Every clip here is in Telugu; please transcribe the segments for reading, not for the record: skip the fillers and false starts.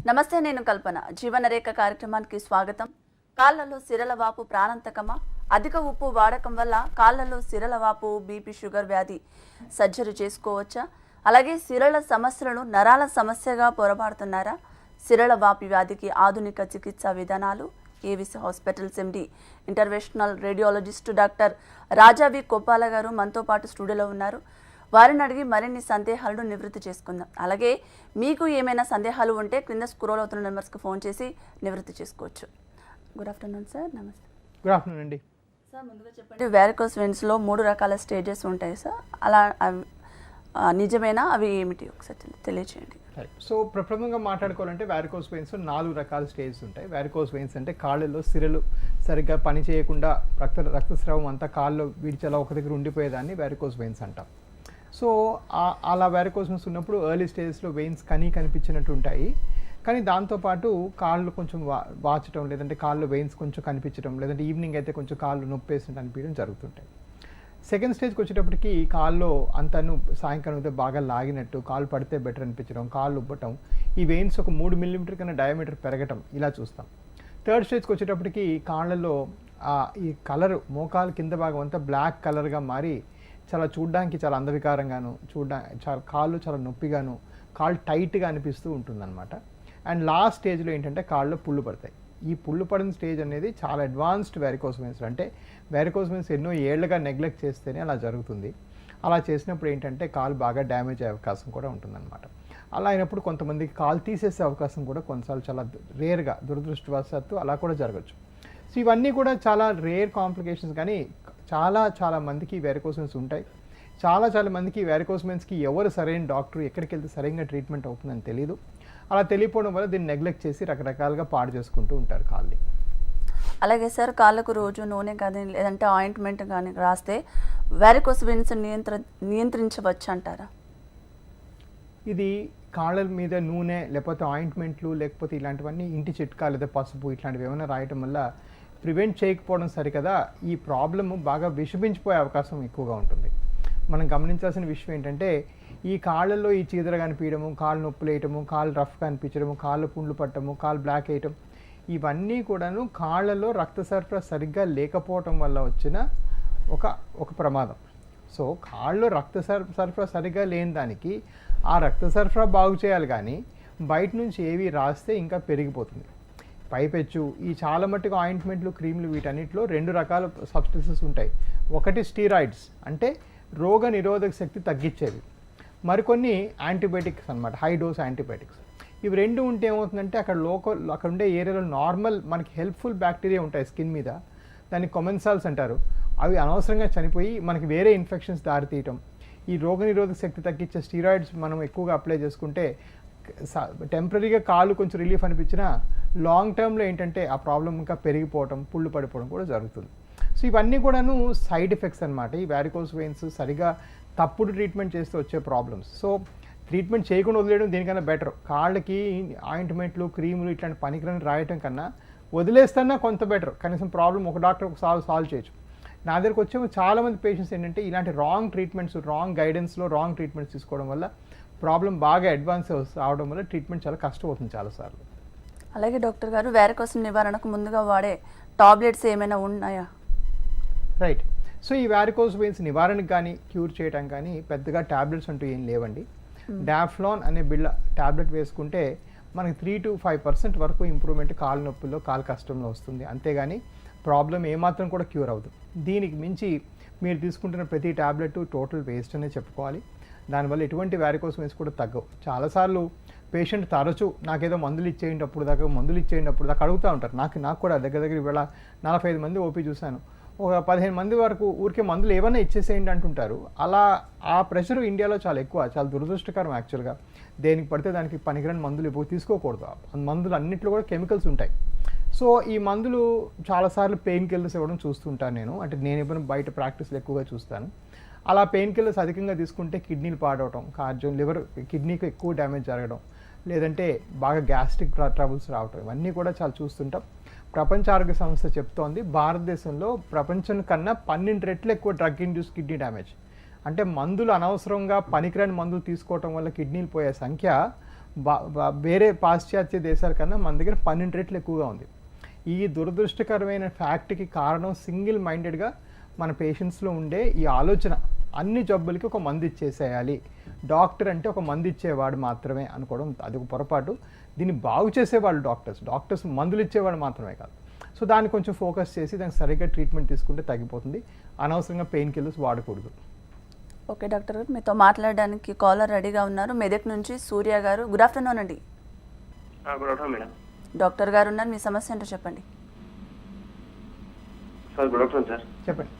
నమస్తే, నేను కల్పన. జీవనరేఖ కార్యక్రమానికి స్వాగతం. కాళ్లలో సిరల వాపు ప్రాణాంతకమా? అధిక ఉప్పు వాడకం వల్ల కాళ్లలో సిరల వాపు, బీపీ, షుగర్ వ్యాధి సర్జరీ చేసుకోవచ్చా? అలాగే సిరల సమస్యలను నరాల సమస్యగా పొరపాడుతున్నారా? సిరల వాపు వ్యాధికి ఆధునిక చికిత్సా విధానాలు. AVIS hospitals MD interventional radiologist doctor Rajah V Koppala గారు మనతో పాటు స్టూడియోలో ఉన్నారు. వారిని అడిగి మరిన్ని సందేహాలను నివృత్తి చేసుకుందాం. అలాగే మీకు ఏమైనా సందేహాలు ఉంటే క్రింద స్క్రోల్ అవుతున్న నెంబర్స్కి ఫోన్ చేసి నివృత్తి చేసుకోవచ్చు. Good afternoon sir. నమస్తే. గుడ్ ఆఫ్టర్నూన్ అండి. సార్, ముందుగా చెప్పండి, వారికోస్ వెయిన్స్లో 3 రకాల స్టేజెస్ ఉంటాయి సార్. అలా నిజమేనా? అవి ఏమిటి ఒకసారి తెలియచేయండి. సో ప్రప్రథమంగా మాట్లాడుకోవాలంటే వారికోస్ వెయిన్స్ 4 రకాల స్టేజెస్ ఉంటాయి. వారికోస్ వెయిన్స్ అంటే కాళ్ళలో సిరలు సరిగ్గా పని చేయకుండా రక్తస్రావం అంతా కాళ్ళలో విడిచేలా ఒక దగ్గర ఉండిపోయేదాన్ని వారికోస్ వెయిన్స్ అంటాం. సో అలా వారికోస్ వెయిన్స్ ఉన్నప్పుడు ఎర్లీ స్టేజెస్లో వెయిన్స్ కనిపించినట్టు ఉంటాయి. కానీ దాంతోపాటు కాళ్ళు కొంచెం వాచటం, లేదంటే కాళ్ళు వెయిన్స్ కొంచెం కనిపించడం, లేదంటే ఈవినింగ్ అయితే కొంచెం కాళ్ళు నొప్పి వేసినట్టు అనిపించడం జరుగుతుంటాయి. సెకండ్ స్టేజ్కి వచ్చేటప్పటికి కాళ్ళు అంతను సాయంకాలం అయితే బాగా లాగినట్టు, కాళ్ళు పడితే బెటర్ అనిపించడం, కాళ్ళు ఉబ్బటం, ఈ వెయిన్స్ ఒక 3 మిల్లీమీటర్ కన్నా డయామీటర్ పెరగటం, ఇలా చూస్తాం. థర్డ్ స్టేజ్కి వచ్చేటప్పటికి కాళ్ళల్లో ఈ కలరు మోకాలు కింద భాగం అంతా బ్లాక్ కలర్గా మారి చాలా చూడడానికి చాలా అందవికారంగాను, కాళ్ళు చాలా నొప్పిగాను, కాళ్ళు టైట్గా అనిపిస్తూ ఉంటుందన్నమాట. అండ్ లాస్ట్ స్టేజ్లో ఏంటంటే కాళ్ళు పుళ్ళు పడతాయి. ఈ పుళ్ళు పడిన స్టేజ్ అనేది చాలా అడ్వాన్స్డ్ వారికోస్ వెయిన్స్. అంటే వారికోస్ వెయిన్స్ ఎన్నో ఏళ్లుగా నెగ్లెక్ట్ చేస్తేనే అలా జరుగుతుంది. అలా చేసినప్పుడు ఏంటంటే కాలు బాగా డ్యామేజ్ అయ్యే అవకాశం కూడా ఉంటుందన్నమాట. అలా అయినప్పుడు కొంతమందికి కాలు తీసేసే అవకాశం కూడా కొన్నిసార్లు చాలా రేర్గా, దురదృష్టవశాత్తు అలా కూడా జరగచ్చు. సో ఇవన్నీ కూడా చాలా రేర్ కాంప్లికేషన్స్. కానీ చాలా మందికి వారికోస్ వెయిన్స్ ఉంటాయి. చాలా మందికి వారికోస్ వెయిన్స్కి ఎవరు సరైన డాక్టర్, ఎక్కడికి వెళ్తే సరైన ట్రీట్మెంట్ అవుతుందని తెలియదు. అలా తెలియపోవడం వల్ల దీన్ని నెగ్లెక్ట్ చేసి రకరకాలుగా పాడు చేసుకుంటూ ఉంటారు కాళ్ళని. అలాగే సార్, కాళ్ళకు రోజు నూనె కానీ లేదంటే ఆయింట్మెంట్ కానీ రాస్తే వారికోస్ వెయిన్స్ నియంత్రించవచ్చు అంటారా? ఇది కాళ్ళ మీద నూనె, లేకపోతే ఆయింట్మెంట్లు, లేకపోతే ఇలాంటివన్నీ ఇంటి చిట్కా లేదా పసుపు ఇట్లాంటివి ఏమైనా రాయటం వల్ల ప్రివెంట్ చేయకపోవడం సరికదా ఈ ప్రాబ్లము బాగా విషమించిపోయే అవకాశం ఎక్కువగా ఉంటుంది. మనం గమనించాల్సిన విషయం ఏంటంటే ఈ కాళ్ళల్లో ఈ చీదర కనిపించడము, కాళ్ళు నొప్పులు వేయటము, కాళ్ళు రఫ్గా అనిపించడము, కాళ్ళు పుండ్లు పట్టడము, కాళ్ళు బ్లాక్ వేయటం, ఇవన్నీ కూడాను కాళ్ళలో రక్త సరఫరా సరిగ్గా లేకపోవటం వల్ల వచ్చిన ఒక ప్రమాదం. సో కాళ్ళు రక్త సరఫరా సరిగ్గా లేని దానికి ఆ రక్త సరఫరా బాగు చేయాలి, కానీ బయట నుంచి ఏవి రాస్తే ఇంకా పెరిగిపోతుంది. పైపెచ్చు ఈ చాలా మట్టుకు ఆయింట్మెంట్లు, క్రీమ్లు, వీటన్నిటిలో 2 రకాల సబ్స్టెన్సెస్ ఉంటాయి. ఒకటి స్టీరాయిడ్స్, అంటే రోగ నిరోధక శక్తి తగ్గించేవి. మరికొన్ని యాంటీబయాటిక్స్ అన్నమాట, హై డోస్ యాంటీబయాటిక్స్. ఇవి 2 ఉంటే ఏమవుతుందంటే అక్కడ ఉండే ఏరియాలో నార్మల్ మనకి హెల్ప్ఫుల్ బ్యాక్టీరియా ఉంటాయి స్కిన్ మీద, దాన్ని కొమెన్సాల్స్ అంటారు. అవి అనవసరంగా చనిపోయి మనకి వేరే ఇన్ఫెక్షన్స్ దారితీయటం. ఈ రోగ నిరోధక శక్తి తగ్గించే స్టీరాయిడ్స్ మనం ఎక్కువగా అప్లై చేసుకుంటే టెంపరీగా కాళ్ళు కొంచెం రిలీఫ్ అనిపించినా లాంగ్ టర్మ్లో ఏంటంటే ఆ ప్రాబ్లం ఇంకా పెరిగిపోవడం, పుళ్ళు పడిపోవడం కూడా జరుగుతుంది. సో ఇవన్నీ కూడాను సైడ్ ఎఫెక్ట్స్ అనమాట. ఈ వారికోస్ వెయిన్స్ సరిగా తప్పుడు ట్రీట్మెంట్ చేస్తే వచ్చే ప్రాబ్లమ్స్. సో ట్రీట్మెంట్ చేయకుండా వదిలేయడం దీనికన్నా బెటర్. కాళ్ళకి ఆయింట్మెంట్లు, క్రీములు ఇట్లాంటి పనికిరని రాయటం కన్నా వదిలేస్తున్నా కొంత బెటర్. కనీసం ప్రాబ్లం ఒక డాక్టర్ ఒకసారి సాల్వ్ చేయొచ్చు. నా దగ్గరకు వచ్చే చాలామంది పేషెంట్స్ ఏంటంటే ఇలాంటి రాంగ్ ట్రీట్మెంట్స్, రాంగ్ గైడెన్స్లో రాంగ్ ట్రీట్మెంట్స్ తీసుకోవడం వల్ల ప్రాబ్లం బాగా అడ్వాన్స్ అవడం వల్ల ట్రీట్మెంట్ చాలా కష్టం అవుతుంది చాలాసార్లు. అలాగే డాక్టర్ గారు, వారికోస్ నివారణకు ముందుగా వాడే టాబ్లెట్స్ ఏమైనా ఉన్నాయా? రైట్. సో ఈ వారికోస్ వెయిన్స్ నివారణకు కానీ క్యూర్ చేయడం కానీ పెద్దగా ట్యాబ్లెట్స్ అంటూ ఏం లేవండి. డాఫ్లాన్ అనే ట్యాబ్లెట్ వేసుకుంటే మనకి 3 to 5% వరకు ఇంప్రూవ్మెంట్ కాళ్ళ నొప్పుల్లో, కాళ్ళ కష్టంలో వస్తుంది. అంతేగాని ప్రాబ్లం ఏమాత్రం కూడా క్యూర్ అవ్వదు. దీనికి మించి మీరు తీసుకుంటున్న ప్రతి ట్యాబ్లెట్ టోటల్ వేస్ట్ అనే చెప్పుకోవాలి. దానివల్ల ఎటువంటి వారికోస్ వెయిన్స్ కూడా తగ్గవు. చాలాసార్లు పేషెంట్ తరచూ నాకేదో మందులు ఇచ్చేయండి అప్పుడు దాకా అడుగుతూ ఉంటారు. నాకు కూడా దగ్గర ఇవాళ 45 మంది ఓపీ చూశాను. ఒక 15 మంది వరకు ఊరికే మందులు ఏమైనా ఇచ్చేసేయండి అంటుంటారు. అలా ఆ ప్రెషర్ ఇండియాలో చాలా ఎక్కువ, చాలా దురదృష్టకరం యాక్చువల్గా. దేనికి పడితే దానికి పనికిరాని మందులు తీసుకోకూడదు. మందులు అన్నింటిలో కూడా కెమికల్స్ ఉంటాయి. సో ఈ మందులు చాలాసార్లు పెయిన్ కిల్లర్స్ ఇవ్వడం చూస్తుంటాను నేను. అంటే నేను ఎప్పుడైనా బయట ప్రాక్టీస్లో ఎక్కువగా చూస్తాను. అలా పెయిన్ కిల్లర్స్ అధికంగా తీసుకుంటే కిడ్నీలు పాడవటం, లివర్, కిడ్నీకి ఎక్కువ డ్యామేజ్ జరగడం, లేదంటే బాగా గ్యాస్ట్రిక్ ట్రబుల్స్ రావటం, ఇవన్నీ కూడా చాలా చూస్తుంటాం. ప్రపంచ ఆరోగ్య సంస్థ చెప్తోంది భారతదేశంలో ప్రపంచం కన్నా 12 రెట్లు ఎక్కువ డ్రగ్ ఇండ్యూస్ కిడ్నీ డ్యామేజ్. అంటే మందులు అనవసరంగా పనికిరాని మందులు తీసుకోవటం వల్ల కిడ్నీలు పోయే సంఖ్య వేరే పాశ్చాత్య దేశాల కన్నా మన దగ్గర 12 రెట్లు ఎక్కువగా ఉంది. ఈ దురదృష్టకరమైన ఫ్యాక్ట్కి కారణం సింగిల్ మైండెడ్గా మన పేషెంట్స్లో ఉండే ఈ ఆలోచన, అన్ని జబ్బులకి ఒక మందు ఇచ్చేసేయాలి, డాక్టర్ అంటే ఒక మందు ఇచ్చేవాడు మాత్రమే అనుకోవడం అది ఒక పొరపాటు. దీన్ని బాగు చేసేవాళ్ళు డాక్టర్స్ మందులు ఇచ్చేవాడు మాత్రమే కాదు. సో దాన్ని కొంచెం ఫోకస్ చేసి దానికి సరిగ్గా ట్రీట్మెంట్ తీసుకుంటే తగ్గిపోతుంది. అనవసరంగా పెయిన్ కిల్లర్స్ వాడకూడదు. ఓకే డాక్టర్ గారు, మీతో మాట్లాడడానికి కాలర్ రెడీగా ఉన్నారు. మెదక్ నుంచి సూర్య గారు. గుడ్ ఆఫ్టర్నూన్ అండి. Good afternoon madam. డాక్టర్ గారు ఉన్నారు, మీ సమస్య ఏంటో చెప్పండి. Sir good afternoon sir. చెప్పండి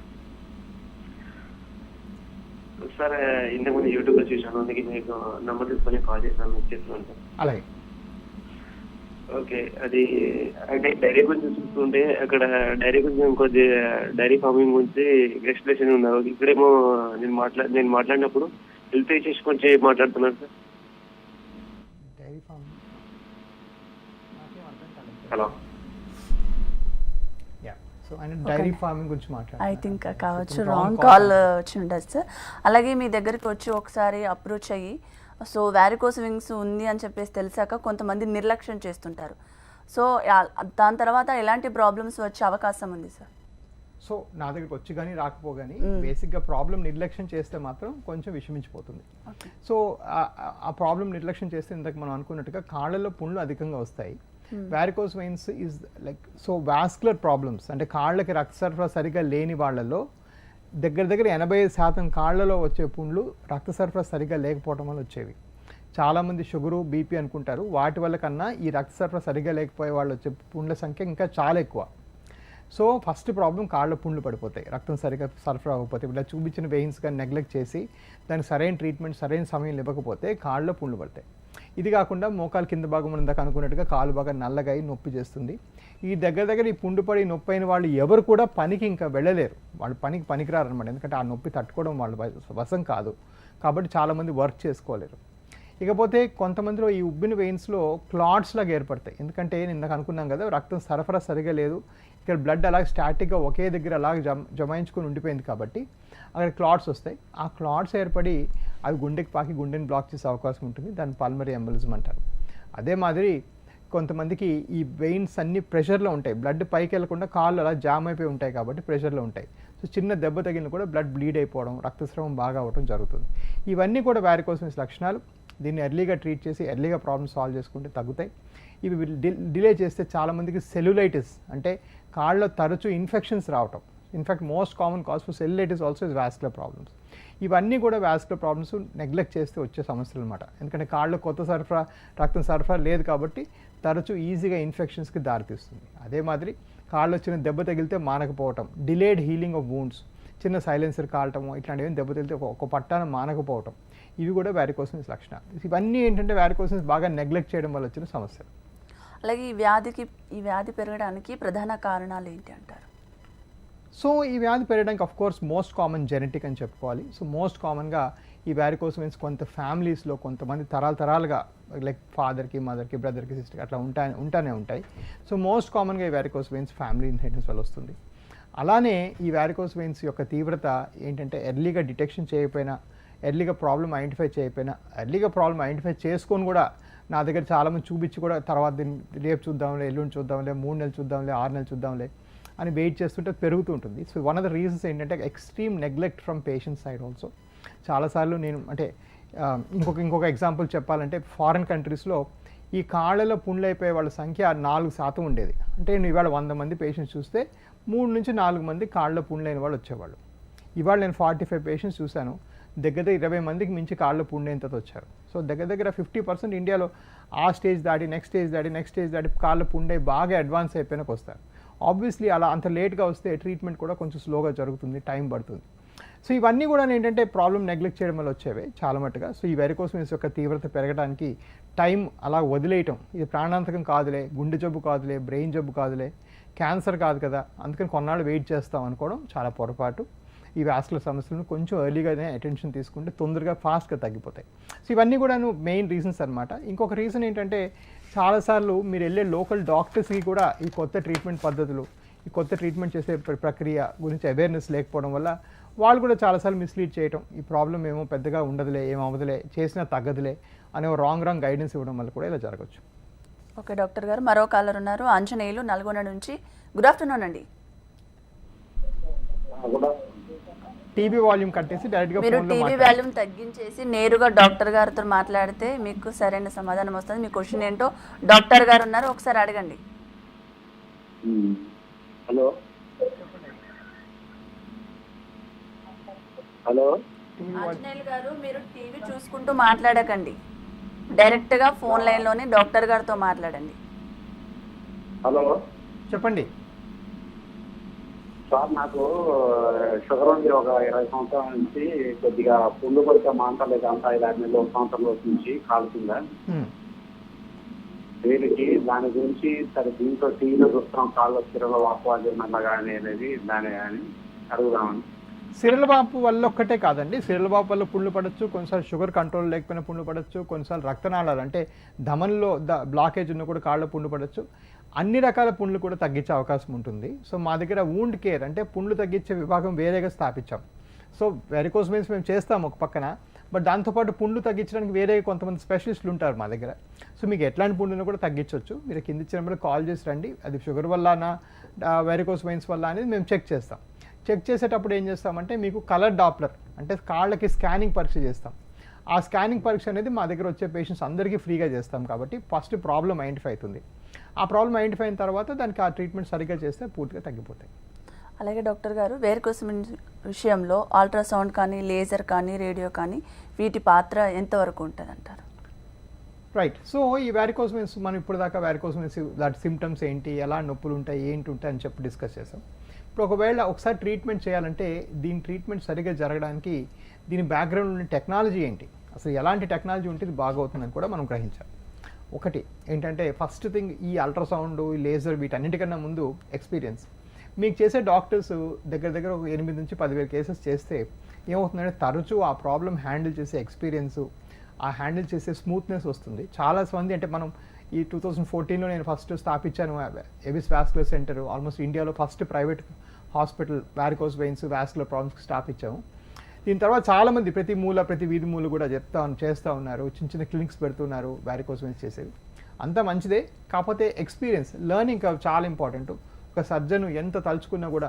సార్, ఇంతకుముందు యూట్యూబ్లో చూసాను, అందుకే మీకు నంబర్ తీసుకొని కాల్ చేశాను, మీకు చెప్తున్నాను సార్. అలాగే. ఓకే, అది అంటే డైరీ గురించి చూస్తుంటే అక్కడ డైరీ గురించి ఇంకొద్ది డైరీ ఫార్మింగ్ గురించి ఎక్స్ప్లెనేషన్ ఉన్నారు. ఇక్కడేమో నేను మాట్లాడినప్పుడు హెల్త్ ఇష్యూస్ గురించి మాట్లాడుతున్నాను sir. Dairy farm hello. So ఆయన డైరీ ఫార్మింగ్ గురించి ఐ థింక్ కావచ్చు, రాంగ్ కాల్ వచ్చి ఉండదు సార్. అలాగే మీ దగ్గరికి వచ్చి ఒకసారి అప్రోచ్ అయ్యి సో వారికోస్ వింగ్స్ ఉంది అని చెప్పేసి తెలిసాక కొంతమంది నిర్లక్ష్యం చేస్తుంటారు. సో దాని తర్వాత ఎలాంటి ప్రాబ్లమ్స్ వచ్చే అవకాశం ఉంది సార్? సో నా దగ్గరికి వచ్చి కానీ రాకపోగాని బేసిక్గా ప్రాబ్లం నిర్లక్ష్యం చేస్తే మాత్రం కొంచెం విషమించిపోతుంది. సో ఆ ప్రాబ్లం నిర్లక్ష్యం చేస్తే ఇంతకు మనం అనుకున్నట్టుగా కాళ్ళలో పుండ్లు అధికంగా వస్తాయి. Varicose veins is like so vascular problems, అంటే కాళ్ళకి రక్త సరఫరా సరిగ్గా లేని వాళ్ళలో దగ్గర 85% కాళ్ళలో వచ్చే పుండ్లు రక్త సరఫరా సరిగ్గా లేకపోవడం వల్ల వచ్చేవి. చాలామంది షుగరు బీపీ అనుకుంటారు, వాటి వల్ల కన్నా ఈ రక్త సరఫరా సరిగ్గా లేకపోయే వాళ్ళు వచ్చే పుండ్ల సంఖ్య ఇంకా చాలా ఎక్కువ. సో ఫస్ట్ ప్రాబ్లం కాళ్ళ పుండ్లు పడిపోతాయి, రక్తం సరిగ్గా సరఫరా అవ్వకపోతే. ఇలా చూపించిన వెయిన్స్ కానీ నెగ్లెక్ట్ చేసి దానికి సరైన ట్రీట్మెంట్ సరైన సమయం ఇవ్వకపోతే కాళ్ళ పుండ్లు పడతాయి. ఇది కాకుండా మోకాలు కింద భాగం ఇందాక అనుకున్నట్టుగా కాలు బాగా నల్లగా నొప్పి చేస్తుంది. ఈ దగ్గర ఈ పుండు పడి నొప్పి అయిన వాళ్ళు ఎవరు కూడా పనికి ఇంకా వెళ్ళలేరు, వాళ్ళు పనికిరారు అనమాట. ఎందుకంటే ఆ నొప్పి తట్టుకోవడం వాళ్ళ వశం కాదు, కాబట్టి చాలామంది వర్క్ చేసుకోలేరు. ఇకపోతే కొంతమందిలో ఈ ఉబ్బిన వెయిన్స్లో క్లాట్స్ లాగా ఏర్పడతాయి. ఎందుకంటే నేను ఇందాక అనుకున్నాం కదా, రక్తం సరఫరా సరిగా లేదు, ఇక్కడ బ్లడ్ అలాగే స్టాటిక్గా ఒకే దగ్గర అలాగే జమాయించుకొని ఉండిపోయింది కాబట్టి అక్కడ క్లాట్స్ వస్తాయి. ఆ క్లాట్స్ ఏర్పడి అవి గుండెకి పాకి గుండెని బ్లాక్ చేసే అవకాశం ఉంటుంది, దాన్ని పల్మరీ ఎంబలిజం అంటారు. అదే మాదిరి కొంతమందికి ఈ వెయిన్స్ అన్ని ప్రెషర్లో ఉంటాయి, బ్లడ్ పైకి వెళ్లకుండా కాళ్ళు అలా జామ్ అయిపోయి ఉంటాయి కాబట్టి ప్రెషర్లో ఉంటాయి. సో చిన్న దెబ్బ తగిలిన కూడా బ్లడ్ బ్లీడ్ అయిపోవడం, రక్తస్రావం బాగా అవ్వడం జరుగుతుంది. ఇవన్నీ కూడా వారికోస్ వెయిన్స్ లక్షణాలు. దీన్ని ఎర్లీగా ట్రీట్ చేసి ఎర్లీగా ప్రాబ్లమ్ సాల్వ్ చేసుకుంటే తగ్గుతాయి. ఇవి డిలే చేస్తే చాలామందికి సెల్యులైటిస్ అంటే కాళ్ళలో తరచూ ఇన్ఫెక్షన్స్ రావటం. In fact most common cause for cellulitis also is vascular problems. ఇవన్నీ కూడా వాస్కులర్ ప్రాబ్లమ్స్ నెగ్లెక్ట్ చేస్తే వచ్చే సమస్యలు అనమాట. ఎందుకంటే కాళ్ళలో రక్తం సరఫరా లేదు కాబట్టి తరచూ ఈజీగా ఇన్ఫెక్షన్స్కి దారితీస్తుంది. అదే మాదిరి కాళ్ళు చిన్న దెబ్బ తగిలితే మానకపోవటం, డిలేడ్ హీలింగ్ ఆఫ్ వూండ్స్, చిన్న సైలెన్సర్ కాలటము, ఇట్లాంటివి దెబ్బ తగిలితే ఒక పట్టాన మానకపోవటం, ఇవి కూడా వారికోస్ వెయిన్స్ లక్షణాలు. ఇవన్నీ ఏంటంటే వారికోస్ వెయిన్స్ బాగా నెగ్లెక్ట్ చేయడం వల్ల వచ్చిన సమస్యలు. అలాగే ఈ వ్యాధి పెరగడానికి ప్రధాన కారణాలు ఏంటి అంటారు? సో ఈ వ్యాధి పెరగడానికి of course most common genetic అని చెప్పుకోవాలి. సో మోస్ట్ కామన్గా ఈ వారికోస్ వెయిన్స్ కొంత ఫ్యామిలీస్లో కొంతమంది తరాలుగా లైక్ ఫాదర్కి, మదర్కి, బ్రదర్కి, సిస్టర్కి అట్లా ఉంటానే ఉంటాయి. సో మోస్ట్ కామన్గా ఈ వారికోస్ వెయిన్స్ ఫ్యామిలీ ఇన్హెరిటెన్స్ వల్ల వస్తుంది. అలానే ఈ వారికోస్ వెయిన్స్ యొక్క తీవ్రత ఏంటంటే ఎర్లీగా డిటెక్షన్ చేయకపోయినా, ఎర్లీగా ప్రాబ్లం ఐడెంటిఫై చేయకపోయినా, ఎర్లీగా ప్రాబ్లం ఐడెంటిఫై చేసుకొని కూడా నా దగ్గర చాలామంది చూపించి కూడా తర్వాత రేపు చూద్దాంలే, ఎల్లుండి చూద్దాంలే, 3 నెలలు చూద్దాంలే, 6 నెలలు చూద్దాంలే అని వెయిట్ చేస్తుంటే పెరుగుతూ ఉంటుంది. So one of the reasons ఏంటంటే extreme neglect from patient side also. చాలాసార్లు నేను అంటే ఇంకొక ఎగ్జాంపుల్ చెప్పాలంటే ఫారిన్ కంట్రీస్లో ఈ కాళ్ళలో పుండ్లు అయిపోయే వాళ్ళ సంఖ్య 4% ఉండేది. అంటే నేను ఇవాళ 100 మంది పేషెంట్స్ చూస్తే 3 నుంచి 4 మంది కాళ్ళలో పుండ్లైన వాళ్ళు వచ్చేవాళ్ళు. ఇవాళ నేను 45 పేషెంట్స్ చూశాను, దగ్గర 20 మందికి మించి కాళ్ళలో పుండేంతతో వచ్చారు. సో దగ్గర 50% ఇండియాలో ఆ స్టేజ్ దాటి నెక్స్ట్ స్టేజ్ దాటి కాళ్ళ పుండే బాగా అడ్వాన్స్ అయిపోయినాక వస్తారు. ఆబ్వియస్లీ అలా అంత లేట్గా వస్తే ట్రీట్మెంట్ కూడా కొంచెం స్లోగా జరుగుతుంది, టైం పడుతుంది. సో ఇవన్నీ కూడా ఏంటంటే ప్రాబ్లం నెగ్లెక్ట్ చేయడం వల్ల వచ్చేవి చాలా మట్టుగా. సో ఈ వారికోస్ వెయిన్స్ యొక్క తీవ్రత పెరగడానికి టైం అలా వదిలేయటం, ఇది ప్రాణాంతకం కాదులే, గుండె జబ్బు కాదులే, బ్రెయిన్ జబ్బు కాదులే, క్యాన్సర్ కాదు కదా, అందుకని కొన్నాళ్ళు వెయిట్ చేస్తాం అనుకోవడం చాలా పొరపాటు. ఈ వాస్కులర్ సమస్యలను కొంచెం ఎర్లీగానే అటెన్షన్ తీసుకుంటే తొందరగా ఫాస్ట్గా తగ్గిపోతాయి. సో ఇవన్నీ కూడా మెయిన్ రీజన్స్ అనమాట. ఇంకొక రీజన్ ఏంటంటే చాలాసార్లు మీరు వెళ్ళే లోకల్ డాక్టర్స్కి కూడా ఈ కొత్త ట్రీట్మెంట్ పద్ధతులు, ఈ కొత్త ట్రీట్మెంట్ చేసే ప్రక్రియ గురించి అవేర్నెస్ లేకపోవడం వల్ల వాళ్ళు కూడా చాలాసార్లు మిస్లీడ్ చేయటం, ఈ ప్రాబ్లం ఏమో పెద్దగా ఉండదులే, ఏమవ్వదులే, చేసినా తగ్గదులే, అనే రాంగ్ గైడెన్స్ ఇవ్వడం వల్ల కూడా ఇలా జరగచ్చు. ఓకే డాక్టర్ గారు, మరో కాలర్ ఉన్నారు ఆంజనేయులు నల్గొండ నుంచి. గుడ్ ఆఫ్టర్నూన్ అండి. టీవీ వాల్యూమ్ కట్టేసి డైరెక్ట్గా మీరు టీవీ వాల్యూమ్ తగ్గించేసి నేరుగా డాక్టర్ గారితో మాట్లాడితే మీకు సరైన సమాధానం వస్తుంది. మీ క్వశ్చన్ ఏంటో డాక్టర్ గారు ఉన్నారు, ఒకసారి అడగండి. హలో హలో ఆంజనేయులు గారు, మీరు టీవీ చూసుకుంటూ మాట్లాడకండి, డైరెక్ట్ గా ఫోన్ లైన్ లోనే డాక్టర్ గారితో మాట్లాడండి. హలో చెప్పండి సార్, నాకు షుగర్ ఉంది. ఒక 20 సంవత్సరాల నుంచి కొద్దిగా పుండు పడితే మాంటలేదు అంతా 5-6 నెలలు, 1 సంవత్సరం నుంచి కాలుతుందా దీనికి దాని గురించి సరే దీంట్లో టీవీలో చూస్తున్నాం కాళ్ళు సిరల వాపు మళ్ళా కానీ అనేది దాని కానీ అడుగుదామని. సిరలవాపు వల్ల ఒక్కటే కాదండి, సిరలవాపు వల్ల పుండ్లు పడవచ్చు, కొన్నిసార్లు షుగర్ కంట్రోల్ లేకపోయినా పుండ్లు పడవచ్చు, కొన్నిసార్లు రక్తనాళాలు అంటే ధమన్లో బ్లాకేజ్ ఉన్న కూడా కాళ్ళ పుండ్లు పడవచ్చు. అన్ని రకాల పుండ్లు కూడా తగ్గించే అవకాశం ఉంటుంది. సో మా దగ్గర వూండ్ కేర్ అంటే పుండ్లు తగ్గించే విభాగం వేరేగా స్థాపించాం. సో వెరికోస్ వెయిన్స్ మేము చేస్తాం ఒక పక్కన, బట్ దాంతోపాటు పుండ్లు తగ్గించడానికి వేరే కొంతమంది స్పెషలిస్టులు ఉంటారు మా దగ్గర. సో మీకు ఎట్లాంటి పుండ్లను కూడా తగ్గించవచ్చు. మీరు కింద ఇచ్చిన నెంబర్కి కాల్ చేసి రండి. అది షుగర్ వల్లనా వెరికోస్ వెయిన్స్ వల్ల అనేది మేము చెక్ చేస్తాం. చెక్ చేసేటప్పుడు ఏం చేస్తామంటే మీకు కలర్ డాప్లర్ అంటే కాళ్ళకి స్కానింగ్ పరీక్ష చేస్తాం. ఆ స్కానింగ్ పరీక్ష అనేది మా దగ్గర వచ్చే పేషెంట్స్ అందరికీ ఫ్రీగా చేస్తాం కాబట్టి ఫస్ట్ ప్రాబ్లం ఐడెంటిఫై అవుతుంది. ఆ ప్రాబ్లం ఐడెంటిఫై అయిన తర్వాత దానికి ఆ ట్రీట్మెంట్ సరిగ్గా చేస్తే పూర్తిగా తగ్గిపోతాయి. అలాగే డాక్టర్ గారు, వేరికోస్ విషయంలో అల్ట్రాసౌండ్ కానీ లేజర్ కానీ రేడియో కానీ వీటి పాత్ర ఎంతవరకు ఉంటుంది అంటారు? రైట్. సో ఈ వ్యారికోస్ వెయిన్స్ మనం ఇప్పుడు దాకా వ్యారికోస్ వెయిన్స్ దాటి సిమ్టమ్స్ ఏంటి, ఎలా నొప్పులు ఉంటాయి, ఏంటి ఉంటాయి అని చెప్పి డిస్కస్ చేసాం. ఇప్పుడు ఒకవేళ ఒకసారి ట్రీట్మెంట్ చేయాలంటే దీని ట్రీట్మెంట్ సరిగ్గా జరగడానికి దీని బ్యాక్గ్రౌండ్ ఉన్న టెక్నాలజీ ఏంటి, అసలు ఎలాంటి టెక్నాలజీ ఉంటే ఇది బాగా అవుతుందని కూడా మనం గ్రహించాలి. ఒకటి ఏంటంటే ఫస్ట్ థింగ్ ఈ అల్ట్రాసౌండ్, ఈ లేజర్ వీటన్నిటికన్నా ముందు ఎక్స్పీరియన్స్. మీకు చేసే డాక్టర్స్ దగ్గర ఒక 8 నుంచి 10,000 కేసెస్ చేస్తే ఏమవుతుందంటే తరచూ ఆ ప్రాబ్లం హ్యాండిల్ చేసే ఎక్స్పీరియన్సు, ఆ హ్యాండిల్ చేసే స్మూత్నెస్ వస్తుంది. చాలా మంది అంటే మనం ఈ 2014లో నేను ఫస్ట్ స్థాపించాను ఎబిస్ వాస్కులర్ సెంటర్, ఆల్మోస్ట్ ఇండియాలో first private hospital varicose veins vascular ప్రాబ్లమ్స్కి స్థాపించాము. దీని తర్వాత చాలామంది ప్రతి వీధి మూల కూడా చేస్తూ ఉన్నారు, చిన్న క్లినిక్స్ పెడుతున్నారు వ్యారికోస్ వెయిన్స్ చేసేవి. అంతా మంచిదే, కాకపోతే ఎక్స్పీరియన్స్ లెర్నింగ్ చాలా ఇంపార్టెంట్. ఒక సర్జన్ ఎంత తలుచుకున్నా కూడా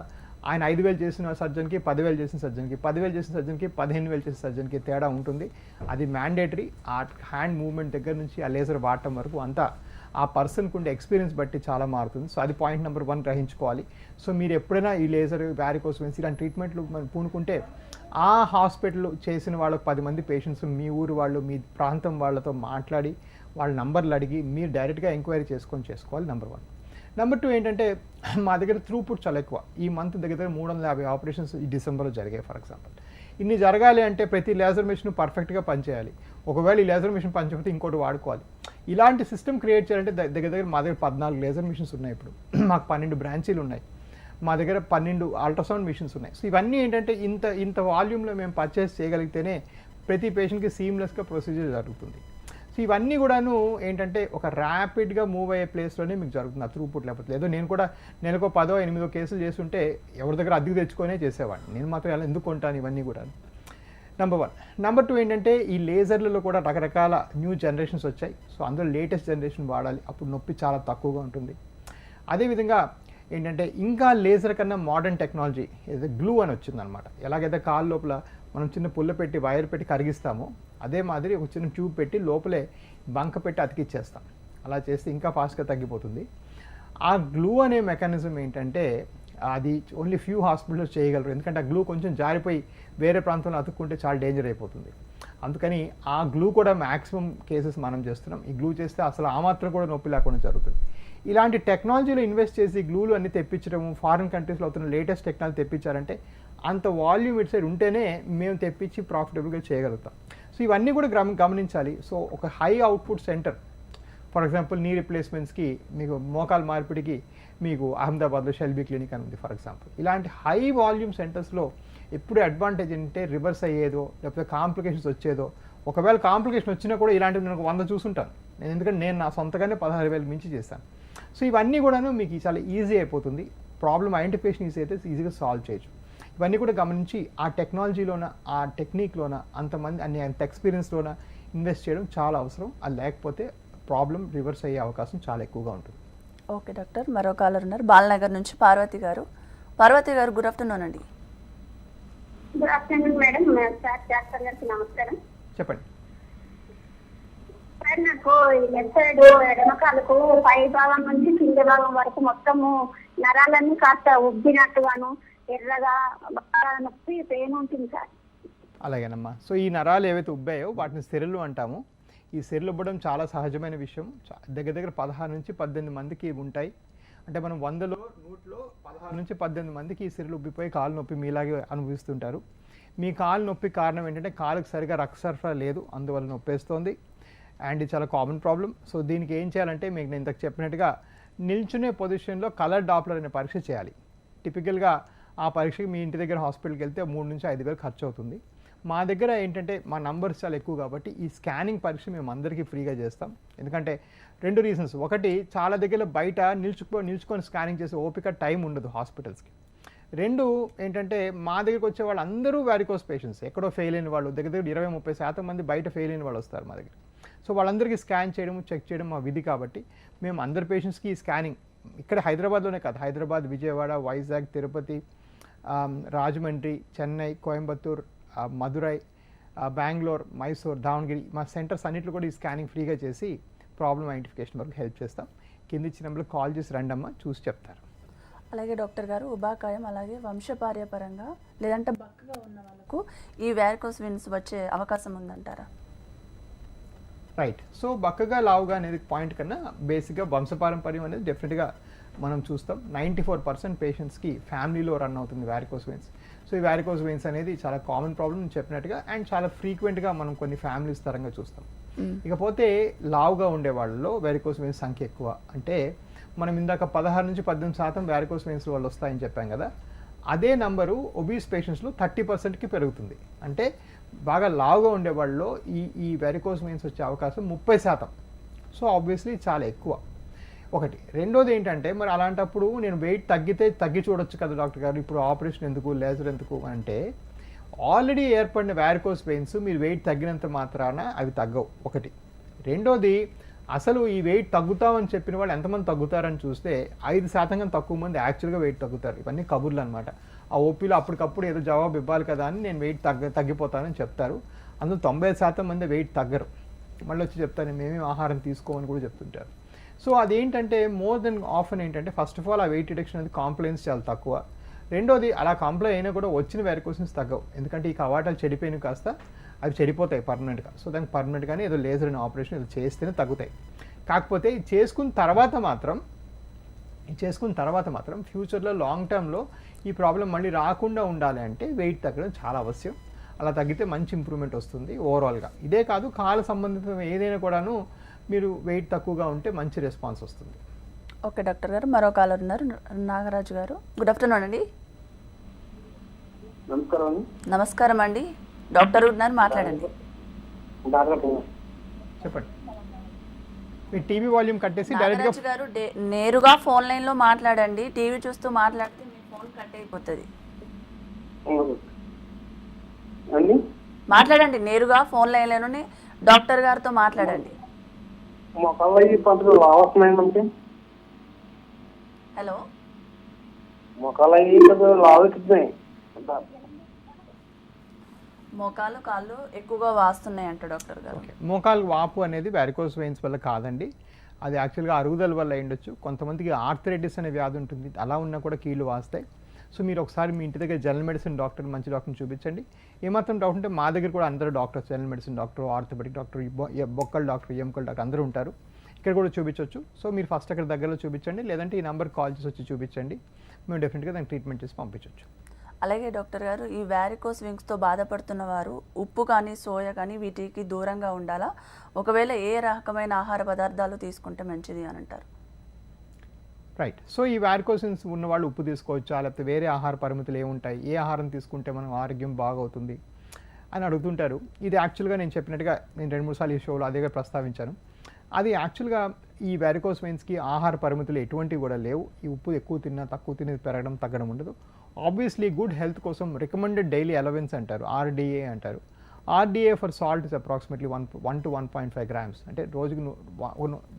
ఆయన 5,000 చేసిన సర్జన్కి 10,000 చేసిన సర్జన్కి 10,000 చేసిన సర్జన్కి 15,000 చేసిన సర్జన్కి తేడా ఉంటుంది. అది మ్యాండేటరీ. ఆ హ్యాండ్ మూవ్మెంట్ దగ్గర నుంచి ఆ లేజర్ వాడటం వరకు అంతా ఆ పర్సన్కి ఉండే ఎక్స్పీరియన్స్ బట్టి చాలా మారుతుంది. సో అది పాయింట్ నెంబర్ 1 గ్రహించుకోవాలి. సో మీరు ఎప్పుడైనా ఈ లేజర్ వ్యారికోస్ వెయిన్స్ ఇలాంటి ట్రీట్మెంట్లు పూనుకుంటే ఆ హాస్పిటల్ చేసిన వాళ్ళకి 10 మంది పేషెంట్స్ మీ ఊరు వాళ్ళు, మీ ప్రాంతం వాళ్ళతో మాట్లాడి వాళ్ళ నంబర్లు అడిగి మీరు డైరెక్ట్గా ఎంక్వైరీ చేసుకోవాలి. నెంబర్ 1. నెంబర్ 2 ఏంటంటే మా దగ్గర త్రూపుట్ చాలా ఎక్కువ. ఈ మంత్ దగ్గర 350 ఆపరేషన్స్ ఈ డిసెంబర్లో జరిగాయి ఫర్ ఎగ్జాంపుల్. ఇన్ని జరగాలి అంటే ప్రతి లేజర్ మెషిన్ పర్ఫెక్ట్గా పనిచేయాలి. ఒకవేళ ఈ లేజర్ మెషిన్ పనిచేస్తే ఇంకోటి వాడుకోవాలి. ఇలాంటి సిస్టమ్ క్రియేట్ చేయాలంటే దగ్గర మా దగ్గర 14 లేజర్ మిషన్స్ ఉన్నాయి. ఇప్పుడు మాకు 12 బ్రాంచీలు ఉన్నాయి. మా దగ్గర 12 అల్ట్రాసౌండ్ మిషన్స్ ఉన్నాయి. సో ఇవన్నీ ఏంటంటే ఇంత వాల్యూమ్లో మేము పర్చేస్ చేయగలిగితేనే ప్రతి పేషెంట్కి సీమ్లెస్గా ప్రొసీజర్ జరుగుతుంది. సో ఇవన్నీ కూడాను ఏంటంటే ఒక ర్యాపిడ్గా మూవ్ అయ్యే ప్లేస్లోనే మీకు జరుగుతుంది. ఆ త్రూపుట్ లేకపోతే లేదో నేను కూడా నెలకు 10-8 కేసులు చేస్తుంటే ఎవరి దగ్గర అద్దెకు తెచ్చుకొనే చేసేవాడిని. నేను మాత్రం ఎలా ఎందుకు కొంటాను ఇవన్నీ కూడా. నెంబర్ 1. నెంబర్ 2 ఏంటంటే ఈ లేజర్లలో కూడా రకరకాల న్యూ జనరేషన్స్ వచ్చాయి. సో అందులో లేటెస్ట్ జనరేషన్ వాడాలి, అప్పుడు నొప్పి చాలా తక్కువగా ఉంటుంది. అదేవిధంగా ఏంటంటే ఇంకా లేజర్ కన్నా మోడర్న్ టెక్నాలజీ ఏదైతే గ్లూ అని వచ్చిందనమాట. ఎలాగైతే కాళ్ళ లోపల మనం చిన్న పుల్ల పెట్టి వైర్ పెట్టి కరిగిస్తామో అదే మాదిరి ఒక చిన్న ట్యూబ్ పెట్టి లోపలే బంక పెట్టి అతికిచ్చేస్తాం. అలా చేస్తే ఇంకా ఫాస్ట్గా తగ్గిపోతుంది. ఆ గ్లూ అనే మెకానిజం ఏంటంటే అది ఓన్లీ ఫ్యూ హాస్పిటల్స్ చేయగలరు. ఎందుకంటే ఆ గ్లూ కొంచెం జారిపోయి వేరే ప్రాంతంలో అతుక్కుంటే చాలా డేంజర్ అయిపోతుంది. అందుకని ఆ గ్లూ కూడా మ్యాక్సిమం కేసెస్ మనం చేస్తున్నాం. ఈ గ్లూ చేస్తే అసలు ఆ మాత్రం కూడా నొప్పి లేకుండా జరుగుతుంది. ఇలాంటి టెక్నాలజీలో ఇన్వెస్ట్ చేసి గ్లూలు అన్ని తెప్పించడము, ఫారిన్ కంట్రీస్లో అవుతున్న లేటెస్ట్ టెక్నాలజీ తెప్పించారంటే అంత వాల్యూమ్ ఇటు సైడ్ ఉంటేనే మేము తెప్పించి ప్రాఫిటబుల్గా చేయగలుగుతాం. సో ఇవన్నీ కూడా గమనించాలి. సో ఒక high output centre for example నీ రిప్లేస్మెంట్స్కి మీకు మోకాల్ మార్పిడికి మీకు అహ్మదాబాద్లో షెల్బీ క్లినిక్ అని ఉంది ఫర్ ఎగ్జాంపుల్. ఇలాంటి హై వాల్యూమ్ సెంటర్స్లో ఎప్పుడు అడ్వాంటేజ్ అంటే రివర్స్ అయ్యేదో లేకపోతే కాంప్లికేషన్స్ వచ్చేదో, ఒకవేళ కాంప్లికేషన్ వచ్చినా కూడా ఇలాంటివి నేను 100 చూసుంటాను నేను, ఎందుకంటే నేను నా సొంతగానే 16,000 మించి చేశాను. సో ఇవన్నీ కూడాను మీకు చాలా ఈజీ అయిపోతుంది. ప్రాబ్లమ్ ఐడెంటిఫికేషన్ ఈజీ అయితే ఈజీగా సాల్వ్ చేయొచ్చు. ఇవన్నీ కూడా గమనించి ఆ టెక్నాలజీలోన ఆ టెక్నిక్లోన అంత ఎక్స్పీరియన్స్లోన ఇన్వెస్ట్ చేయడం చాలా అవసరం. అది లేకపోతే ప్రాబ్లం రివర్స్ అయ్యే అవకాశం చాలా ఎక్కువగా ఉంటుంది. ఓకే డాక్టర్, మరో కాలర్ ఉన్నారు బాలనగర్ నుంచి పార్వతి గారు. పార్వతి గారు, గుడ్ ఆఫ్టర్నూన్ అండి. Good afternoon madam. Sir doctor గారికి నమస్కారం. చెప్పండి. సార్ నాకు లెఫ్ట్ సైడ్ ఎడమకాలకు పై భాగం నుంచి కింద భాగం వరకు మొత్తము నరాలన్నీ కాస్త ఉబ్బినట్టుగాను ఎర్రగా బాగా నొప్పి పెయిన్ ఉంటుంది సార్. అలాగేనమ్మా. సో ఈ నరాలు ఏవైతే ఉబ్బాయో వాటిని సిరలు అంటాము. ఈ సిరలు ఉబ్బడం చాలా సహజమైన విషయం. దగ్గర దగ్గర 16 నుంచి 18 మందికి ఉంటాయి. అంటే మనం 100లో 100లో 16 నుంచి 18 మందికి ఈ సిరలు ఉబ్బిపోయి కాలు నొప్పి మీలాగే అనుభవిస్తుంటారు. మీ కాలు నొప్పి కారణం ఏంటంటే కాలుకి సరిగా రక్త సరఫరా లేదు, అందువల్ల నొప్పేస్తోంది. అండ్ ఇది చాలా కామన్ ప్రాబ్లం. సో దీనికి ఏం చేయాలంటే మీకు నేను ఇంతకు చెప్పినట్టుగా నిల్చునే పొజిషన్లో కలర్ డాప్లర్ అనే పరీక్ష చేయాలి. టిపికల్గా ఆ పరీక్షకి మీ ఇంటి దగ్గర హాస్పిటల్కి వెళ్తే 3 నుంచి 5 వేలు ఖర్చు అవుతుంది. మా దగ్గర ఏంటంటే మా నంబర్స్ చాలా ఎక్కువ కాబట్టి ఈ స్కానింగ్ పరీక్ష మేము అందరికీ ఫ్రీగా చేస్తాం. ఎందుకంటే 2 రీజన్స్. ఒకటి, చాలా దగ్గర బయట నిల్చుకొని స్కానింగ్ చేసే ఓపిక టైం ఉండదు హాస్పిటల్స్కి. 2 ఏంటంటే మా దగ్గరికి వచ్చే వాళ్ళు అందరూ వారికోస్ పేషెంట్స్, ఎక్కడో ఫెయిల్ అయిన వాళ్ళు, దగ్గర దగ్గర 20-30% మంది బయట ఫెయిల్ అయిన వాళ్ళు వస్తారు మా దగ్గర. సో వాళ్ళందరికీ స్కాన్ చేయడం, చెక్ చేయడం మా విధి కాబట్టి మేము అందరి పేషెంట్స్కి ఈ స్కానింగ్ ఇక్కడ హైదరాబాద్లోనే కాదు, హైదరాబాద్, విజయవాడ, వైజాగ్, తిరుపతి, రాజమండ్రి, చెన్నై, కోయంబత్తూర్, మదురై, బెంగళూరు, మైసూర్, దావణగిరి మా సెంటర్స్ అన్నింటిలో కూడా ఈ స్కానింగ్ ఫ్రీగా చేసి ప్రాబ్లమ్ ఐడెంటిఫికేషన్ వరకు హెల్ప్ చేస్తాం. కింద ఇచ్చిన నెంబర్కి కాల్ చేసి రండమ్మా, చూసి చెప్తారు. అలాగే డాక్టర్ గారు, ఉబాకాయం అలాగే వంశపార్యపరంగా లేదంటే బక్కగా ఉన్న వాళ్ళకు ఈ వ్యారికోస్ వెయిన్స్ వచ్చే అవకాశం ఉందంటారా? రైట్. సో బక్కగా లావుగా అనేది పాయింట్ కన్నా బేసిక్గా వంశపారంపర్యం అనేది డెఫినెట్గా మనం చూస్తాం. 94% పేషెంట్స్కి ఫ్యామిలీలో రన్ అవుతుంది వ్యారికోస్ వెయిన్స్. సో ఈ వ్యారికోస్ వెయిన్స్ అనేది చాలా కామన్ ప్రాబ్లం చెప్పినట్టుగా, అండ్ చాలా ఫ్రీక్వెంట్గా మనం కొన్ని ఫ్యామిలీస్ తరంగా చూస్తాం. ఇకపోతే లావుగా ఉండే వాళ్ళలో వ్యారికోస్ వెయిన్స్ సంఖ్య ఎక్కువ. అంటే మనం ఇందాక 16 నుంచి 18% వ్యారికోస్ వెయిన్స్ వాళ్ళు వస్తాయని చెప్పాం కదా, అదే నంబరు ఒబీస్ పేషెంట్స్లో 30%కి పెరుగుతుంది. అంటే బాగా లావుగా ఉండే వాళ్ళలో ఈ వ్యారికోస్ వెయిన్స్ వచ్చే అవకాశం 30%. సో ఆబ్వియస్లీ చాలా ఎక్కువ. ఒకటి. రెండోది ఏంటంటే మరి అలాంటప్పుడు నేను వెయిట్ తగ్గి చూడొచ్చు కదా డాక్టర్ గారు, ఇప్పుడు ఆపరేషన్ ఎందుకు, లేజర్ ఎందుకు అంటే ఆల్రెడీ ఏర్పడిన వ్యారికోస్ వెయిన్స్ మీరు వెయిట్ తగ్గినంత మాత్రాన అవి తగ్గవు. ఒకటి. రెండోది, అసలు ఈ వెయిట్ తగ్గుతామని చెప్పిన వాళ్ళు ఎంతమంది తగ్గుతారని చూస్తే 5% తక్కువ మంది యాక్చువల్గా వెయిట్ తగ్గుతారు. ఇవన్నీ కబుర్లు అనమాట. ఆ ఓపీలో అప్పటికప్పుడు ఏదో జవాబు ఇవ్వాలి కదా అని నేను వెయిట్ తగ్గిపోతానని చెప్తారు. అందులో 90% మంది వెయిట్ తగ్గరు. మళ్ళీ వచ్చి చెప్తారు మేమేం ఆహారం తీసుకోమని కూడా చెప్తుంటారు. సో అదేంటంటే మోర్ దెన్ ఆఫన్ ఏంటంటే ఫస్ట్ ఆఫ్ ఆల్ ఆ వెయిట్ రిడక్షన్ అనేది కాంప్లైన్స్ చాలా తక్కువ. రెండోది, అలా కాంప్లై అయినా కూడా వచ్చిన వ్యారికోసెన్స్ తగ్గవు. ఎందుకంటే ఈ కవాటాలు చెడిపోయినవి కాస్త అవి చెడిపోతాయి పర్మనెంట్గా. సో దానికి పర్మనెంట్గానే ఏదో లేజర్ అనే ఆపరేషన్ ఏదో చేస్తేనే తగ్గుతాయి. కాకపోతే ఇది చేసుకున్న తర్వాత మాత్రం ఫ్యూచర్లో లాంగ్ టర్మ్లో ఈ ప్రాబ్లం మళ్ళీ రాకుండా ఉండాలి అంటే వెయిట్ తగ్గడం చాలా అవశ్యం. అలా తగ్గితే మంచి ఇంప్రూవ్మెంట్ వస్తుంది ఓవరాల్గా. ఇదే కాదు, కాల సంబంధిత ఏదైనా కూడాను మీరు వెయిట్ తక్కువగా ఉంటే మంచి రెస్పాన్స్ వస్తుంది. ఓకే డాక్టర్ గారు, మరో కాలర్ ఉన్నారు నాగరాజు గారు. గుడ్ ఆఫ్టర్నూన్ అండి. నమస్కారం అండి, డాక్టర్ ఉన్నారు, మాట్లాడండి. చెప్పండి. మీ టీవీ వాల్యూమ్ కట్టేసి డైరెక్ట్గా నాగరాజు గారు నేరుగా ఫోన్ లైన్లో మాట్లాడండి. టీవీ చూస్తూ మాట్లాడితే మీ ఫోన్ కట్ అయిపోతుంది. మాట్లాడండి, నేరుగా ఫోన్ లైన్లోనే డాక్టర్ గారితో మాట్లాడండి. హలో, మోకాలు కాళ్ళు ఎక్కువగా వాస్తున్నాయి అంట డాక్టర్ గారు. మోకాలు వాపు అనేది వ్యారికోస్ వెయిన్స్ వల్ల కాదండి, అది యాక్చువల్గా అరుగుదల వల్ల అయ్యుండొచ్చు. కొంతమందికి ఆర్థరైటిస్ అనే వ్యాధి ఉంటుంది, అలా ఉన్నా కూడా కీళ్ళు వాస్తాయి. సో మీరు ఒకసారి మీ ఇంటి దగ్గర జనరల్ మెడిసిన్ డాక్టర్, మంచి డాక్టర్ని చూపించండి. ఏమాత్రం డౌట్ ఉంటే మా దగ్గర కూడా అందరూ doctors, general medicine doctor, orthopedic doctor, బొక్కల డాక్టర్, ఎముకల డాక్టర్ అందరూ ఉంటారు. ఇక్కడ కూడా చూపించవచ్చు. సో మీరు ఫస్ట్ అక్కడ దగ్గరలో చూపించండి, లేదంటే ఈ నెంబర్కి కాల్ చేసి వచ్చి చూపించండి. మేము డెఫినెట్గా దానికి ట్రీట్మెంట్ చేసి పంపించవచ్చు. అలాగే డాక్టర్ గారు, ఈ వ్యారికోస్ వెయిన్స్తో బాధపడుతున్న వారు ఉప్పు కానీ సోయా కానీ వీటికి దూరంగా ఉండాలా? ఒకవేళ ఏ రకమైన ఆహార పదార్థాలు తీసుకుంటే మంచిది అని అంటారు? రైట్. సో ఈ వ్యారికోస్ వెయిన్స్ ఉన్న వాళ్ళు ఉప్పు తీసుకోవచ్చా, లేకపోతే వేరే ఆహార పరిమితులు ఏముంటాయి, ఏ ఆహారం తీసుకుంటే మనం ఆరోగ్యం బాగవుతుంది అని అడుగుతుంటారు. ఇది యాక్చువల్గా నేను చెప్పినట్టుగా నేను 2-3 సార్లు ఈ షోలో అదేగా ప్రస్తావించాను. అది యాక్చువల్గా ఈ వ్యారికోస్ వెయిన్స్కి ఆహార పరిమితులు ఎటువంటివి కూడా లేవు. ఈ ఉప్పు ఎక్కువ తిన్నా తక్కువ తినేది పెరగడం తగ్గడం ఉండదు. ఆబ్వియస్లీ గుడ్ హెల్త్ కోసం రికమెండెడ్ డైలీ అలవెన్స్ అంటారు, RDA అంటారు. RDA for salt is approximately 1 to 1.5 grams. అంటే రోజుకి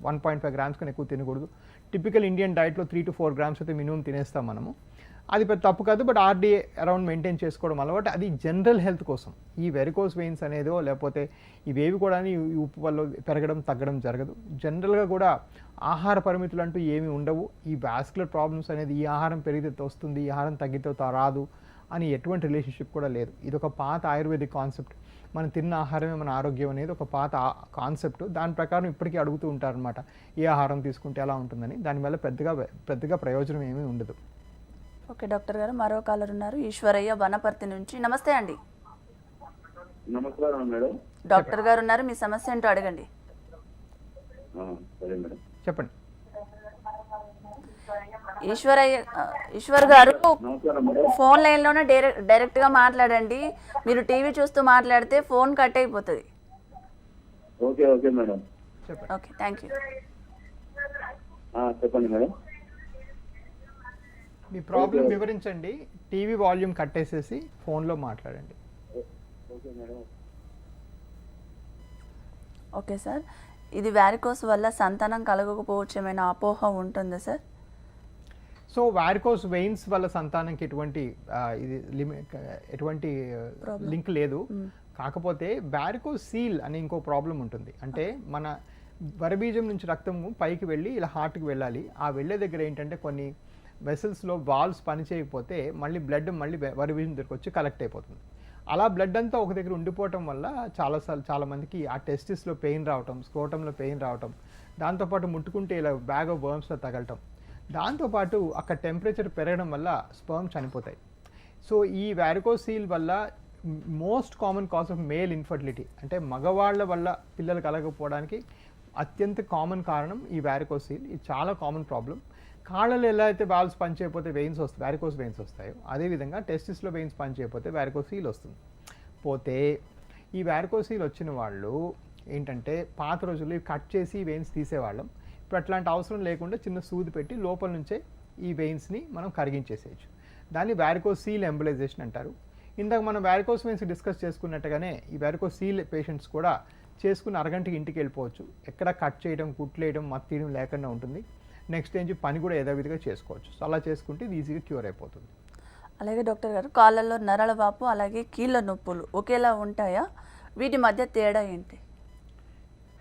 1.5 grams కన్నా ఎక్కువ తినకూడదు. టిపికల్ ఇండియన్ డైట్లో 3 to 4 grams అయితే మినిమం తినేస్తాం మనము. అది పెద్ద తప్పు కాదు, బట్ ఆర్డిఏ అరౌండ్ మెయింటైన్ చేసుకోవడం అలవాటు. అది జనరల్ హెల్త్ కోసం. ఈ వెరికోస్ వెయిన్స్ అనేదో లేకపోతే ఇవేవి కూడా ఈ ఉప్పు వల్ల పెరగడం తగ్గడం జరగదు. జనరల్గా కూడా ఆహార పరిమితులు అంటూ ఏమీ ఉండవు. ఈ వాస్కులర్ ప్రాబ్లమ్స్ అనేది ఈ ఆహారం పెరిగితే వస్తుంది, ఈ ఆహారం తగ్గితే రాదు అని ఎటువంటి రిలేషన్షిప్ కూడా లేదు. ఇది ఒక పాత ఆయుర్వేదిక్ కాన్సెప్ట్. మనం తిన్న ఆహారమే మన ఆరోగ్యం అనేది ఒక పాత కాన్సెప్ట్. దాని ప్రకారం ఇప్పటికీ అడుగుతూ ఉంటారనమాట, ఏ ఆహారం తీసుకుంటే ఎలా ఉంటుందని. దానివల్ల పెద్దగా ప్రయోజనం ఏమీ ఉండదు. ఓకే డాక్టర్ గారు, మరో కాలర్ ఉన్నారు, ఈశ్వరయ్య వనపర్తి నుంచి. నమస్తే అండి. నమస్కారం మేడం. డాక్టర్ గారు ఉన్నారు, మీ సమస్య ఏంటో అడగండి. సరే మేడం, చెప్పండి. ఈశ్వర్ గారు, నమస్కారం మేడం. ఫోన్ లైన్లోనే డైరెక్ట్గా మాట్లాడండి. మీరు టీవీ చూస్తూ మాట్లాడితే ఫోన్ కట్ అయిపోతుంది. ఓకే ఓకే మేడం, చెప్పండి. Okay, thank you. చెప్పండి మేడం. మీ ప్రాబ్లం వివరించండి. టీవీ వాల్యూమ్ కట్టేసేసి ఫోన్లో మాట్లాడండి. Okay madam. ఓకే సార్, ఇది వారికోస్ వల్ల సంతానం కలగకపోవచ్చు, ఏమైనా అపోహ ఉంటుందా సార్? సో వారికోస్ వెయిన్స్ వల్ల సంతానంకి ఎటువంటి లింక్ లేదు. కాకపోతే వారికోస్ సీల్ అనే ఇంకో ప్రాబ్లం ఉంటుంది. అంటే మన వరబీజం నుంచి రక్తము పైకి వెళ్ళి ఇలా హార్ట్కి వెళ్ళాలి. ఆ వెళ్ళే దగ్గర ఏంటంటే కొన్ని వెసల్స్లో వాల్వ్స్ పనిచేయకపోతే మళ్ళీ వరబీజం దగ్గరకు వచ్చి కలెక్ట్ అయిపోతుంది. అలా బ్లడ్ అంతా ఒక దగ్గర ఉండిపోవటం వల్ల చాలా మందికి ఆ టెస్టిస్లో పెయిన్ రావటం, స్క్రోటంలో పెయిన్ రావటం, దాంతోపాటు ముట్టుకుంటే ఇలా బ్యాగ్ ఆఫ్ వర్మ్స్లో తగలటం, దాంతోపాటు అక్కడ టెంపరేచర్ పెరగడం వల్ల స్పర్మ్ చనిపోతాయి. సో ఈ వారికోసీల్ వల్ల most common cause of male infertility, అంటే మగవాళ్ళ వల్ల పిల్లలు కలగకపోవడానికి అత్యంత కామన్ కారణం ఈ వారికోసీల్. ఇది చాలా కామన్ ప్రాబ్లం. కాళ్ళలో ఎలా అయితే వాల్వ్స్ పనిచేయకపోతే వారికోస్ వెయిన్స్ వస్తాయో, అదేవిధంగా టెస్టిస్లో వెయిన్స్ పనిచేయకపోతే వారికోసీల్ వస్తుంది. పోతే ఈ వారికోసీల్ వచ్చిన వాళ్ళు ఏంటంటే పాత రోజుల్లో కట్ చేసి వెయిన్స్ తీసేవాళ్ళం. ఇప్పుడు అట్లాంటి అవసరం లేకుండా చిన్న సూది పెట్టి లోపల నుంచే ఈ వెయిన్స్ని మనం కరిగించేసేయచ్చు. దాన్ని వారికోసీల్ ఎంబలైజేషన్ అంటారు. ఇందాక మనం వారికోస్ వెయిన్స్ డిస్కస్ చేసుకున్నట్టుగానే ఈ వారికోసీల్ పేషెంట్స్ కూడా చేసుకుని అరగంటకి ఇంటికి వెళ్ళిపోవచ్చు. ఎక్కడ కట్ చేయడం, కుట్లేయడం, మత్తీయడం లేకుండా ఉంటుంది. నెక్స్ట్ ఏంటి పని కూడా యథావిధిగా చేసుకోవచ్చు. సో అలా చేసుకుంటే ఇది ఈజీగా క్యూర్ అయిపోతుంది. అలాగే డాక్టర్ గారు, కాళ్ళల్లో నరాల వాపు అలాగే కీళ్ళ నొప్పులు ఒకేలా ఉంటాయా? వీటి మధ్య తేడా ఏంటి?